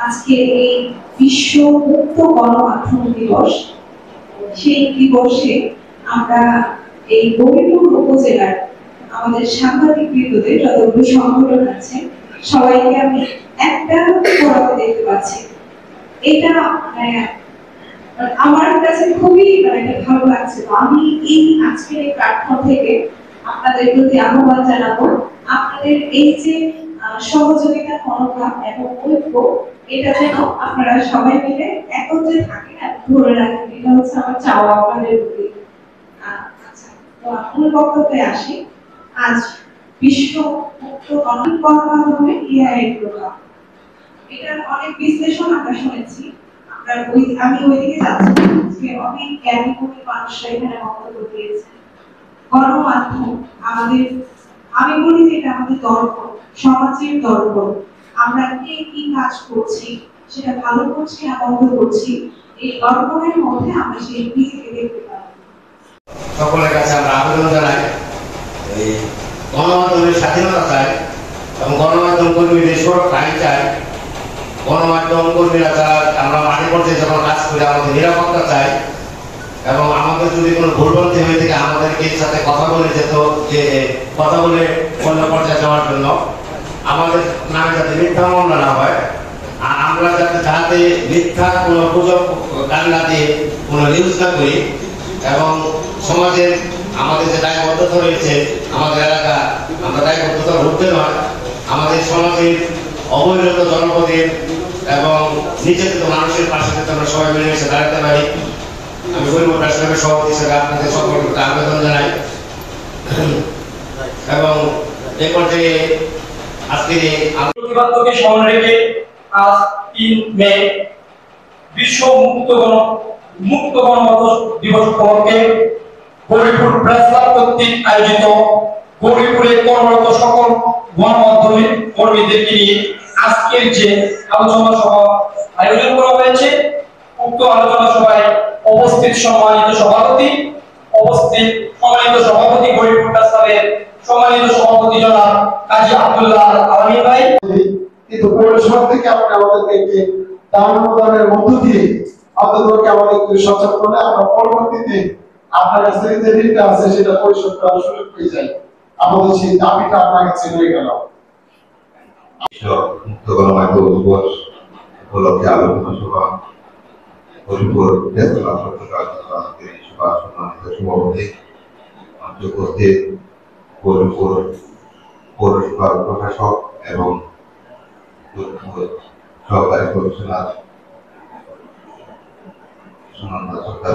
আজকে এই বিশ্ব মুক্ত গণমাধ্যম দিবস, সেই দিবসে আমরা এই গৌরীপুর উপজেলার আমাদের সাংবাদিক বৃন্দদের যতগুলো সংগঠন আছে সবাইকে আমি একটা ফোরামে দেখতে পাচ্ছি। এটা আমার কাছে খুবই ভালো লাগছে। আমি এই আজকের এই প্ল্যাটফর্ম থেকে আপনাদের প্রতি আহ্বান জানাবো, আপনাদের এই যে সহযোগিতা মনোভাব এবং ঐক্য, এটা যেন আপনারা সবাই মিলে একত্রে থাকেন এবং ধরে রাখেন। এটা হচ্ছে আমার চাওয়া আপনাদের প্রতি। আচ্ছা, তো মূল বক্তব্যে আসি। আজ বিশ্ব মুক্ত গণমাধ্যমে এআই প্রভাব, এটার অনেক বিশ্লেষণ আমরা শুনেছি। আমি ওইদিকে যাচ্ছি যে অনেক জ্ঞানী গুণী মানুষরা এখানে বক্তব্য দিয়েছে। গণমাধ্যম আমাদের, আমি বলি যে এটা আমাদের দর্পণ, সমাজের দর্পণ। আমরা কে কি কাজ করছি, সেটা ভালো করছি না মন্দ করছি, এই দর্পণের মধ্যে আমরা সেই নিজেকে দেখতে পাই। সকলের কাছে আমরা আবেদন জানাই, এই গণমাধ্যমের স্বাধীনতা চাই এবং গণমাধ্যম কর্মীদের সুরক্ষা চাই। গণমাধ্যম কর্মীরা যারা আমরা মাঠে পর্যায়ে যখন কাজ করি আমাদের নিরাপত্তা চাই এবং আমাদের যদি কোনো ভুলভ্রান্তি হয়ে থাকে আমাদেরকে সাথে কথা বলে যেত, যে কথা বলে অন্য পর্যায়ে যাওয়ার জন্য আমাদের নামে যাতে মিথ্যা মামলা না হয়, আর আমরা যাতে মিথ্যা কোনো গুজব গান না দিয়ে কোনো নিউজ না করি এবং সমাজের আমাদের যে দায়বদ্ধতা রয়েছে আমাদের এলাকা, আমরা দায়বদ্ধতা উঠতে নয়, আমাদের সমাজের অবহেলিত জনপদের এবং নির্যাতিত মানুষের পাশে যাতে আমরা সবাই মিলে এসে দাঁড়াতে পারি। আমি গরিব রাষ্ট্রের সভাপতি হিসেবে আপনাদের সকলকে আবেদন জানাই এবং এই পর্যায়ে আজকে প্রতিবাদকে সামনে রেখে আজ ৩ মে বিশ্ব মুক্ত গণমাধ্যম দিবস উপলক্ষে গৌরীপুর প্রেস ক্লাব কর্তৃক আয়োজিত গৌরীপুরে কর্মরত সকল গণমাধ্যমের কর্মীদেরকে নিয়ে আজকের যে আলোচনা সভা আয়োজন করা হয়েছে, উক্ত আলোচনা সভায় উপস্থিত সম্মানিত সভাপতি গৌরীপুর প্রেস ক্লাবের সম্মানিত সভাপতি জনাব কাজী আব্দুল্লাহ আলামিন ভাই। কিন্তু পৌরসভা থেকে আপনি আমাদেরকে দান প্রদানের মধ্য দিয়ে আপনাদেরকে আমাদেরকে সচেতন করলে আমরা পরবর্তীতে আপনার কাছে যে ঋণটা আছে সেটা পরিশোধ করার সুযোগ পেয়ে যাই। আমাদের সেই দাবিটা আপনার কাছে রয়ে গেল। মুক্ত গণমাধ্যম দিবস উপলক্ষে আলোচনা সভা গৌরীপুর প্রেস ক্লাব সম্মানিত সভাপতি, উপস্থিত গৌরীপুর পৌরসভার প্রশাসক এবং সহকারী কমিশনার সুনন্দা সরকার।